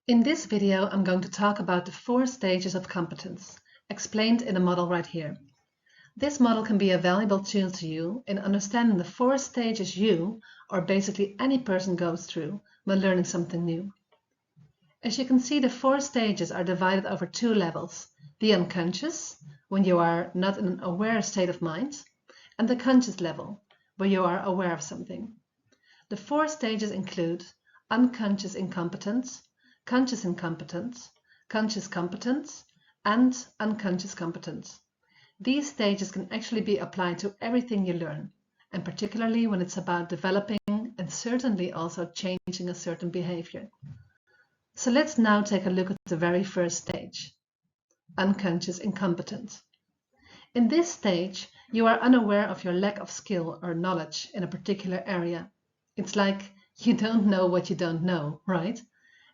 In this video, I'm going to talk about the 4 stages of competence, explained in a model right here. This model can be a valuable tool to you in understanding the 4 stages you, or basically any person, goes through when learning something new. As you can see, the 4 stages are divided over 2 levels: the unconscious, when you are not in an aware state of mind, and the conscious level, where you are aware of something. The 4 stages include unconscious incompetence, conscious incompetence, conscious competence, and unconscious competence. These stages can actually be applied to everything you learn, and particularly when it's about developing and certainly also changing a certain behavior. So let's now take a look at the very first stage, unconscious incompetence. In this stage, you are unaware of your lack of skill or knowledge in a particular area. It's like you don't know what you don't know, right?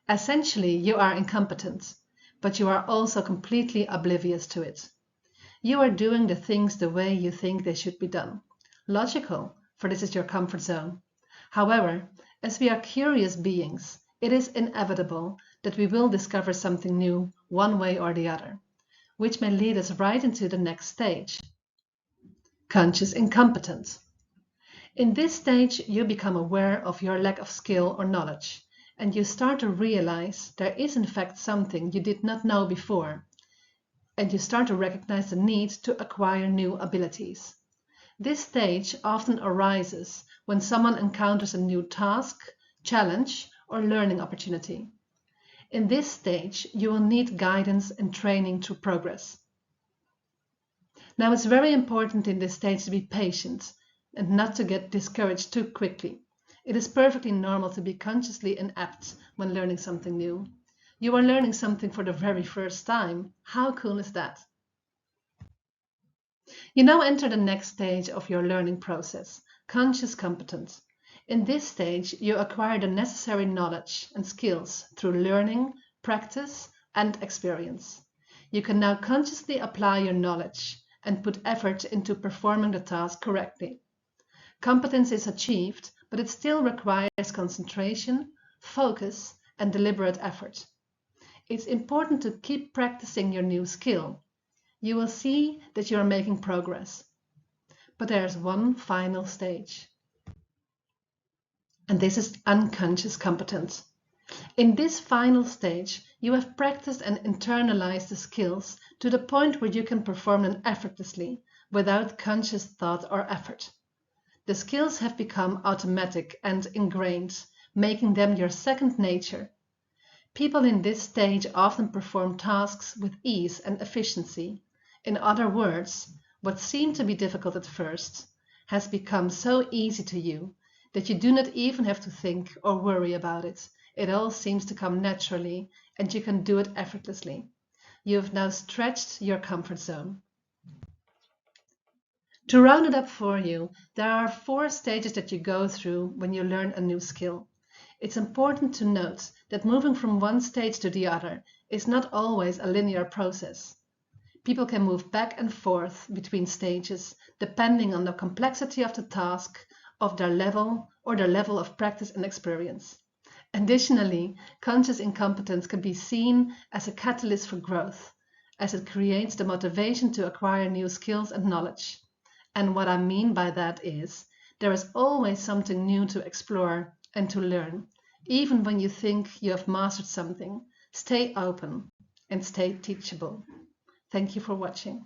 Essentially, you are incompetent, but you are also completely oblivious to it. You are doing the things the way you think they should be done. Logical, for this is your comfort zone. However, as we are curious beings, it is inevitable that we will discover something new one way or the other, which may lead us right into the next stage, conscious incompetence. In this stage, you become aware of your lack of skill or knowledge, and you start to realize there is in fact something you did not know before, and you start to recognize the need to acquire new abilities. This stage often arises when someone encounters a new task, challenge, or learning opportunity. In this stage, you will need guidance and training to progress. Now, it's very important in this stage to be patient and not to get discouraged too quickly. It is perfectly normal to be consciously inept when learning something new. You are learning something for the very first time. How cool is that? You now enter the next stage of your learning process, conscious competence. In this stage, you acquire the necessary knowledge and skills through learning, practice, and experience. You can now consciously apply your knowledge and put effort into performing the task correctly. Competence is achieved, but it still requires concentration, focus, and deliberate effort. It's important to keep practicing your new skill. You will see that you are making progress. But there's one final stage, and this is unconscious competence. In this final stage, you have practiced and internalized the skills to the point where you can perform them effortlessly, without conscious thought or effort. The skills have become automatic and ingrained, making them your second nature. People in this stage often perform tasks with ease and efficiency. In other words, what seemed to be difficult at first has become so easy to you that you do not even have to think or worry about it. It all seems to come naturally, and you can do it effortlessly. You have now stretched your comfort zone. To round it up for you, there are 4 stages that you go through when you learn a new skill. It's important to note that moving from one stage to the other is not always a linear process. People can move back and forth between stages depending on the complexity of the task, of their level, or their level of practice and experience. Additionally, conscious incompetence can be seen as a catalyst for growth, as it creates the motivation to acquire new skills and knowledge. And what I mean by that is, there is always something new to explore and to learn. Even when you think you have mastered something, stay open and stay teachable. Thank you for watching.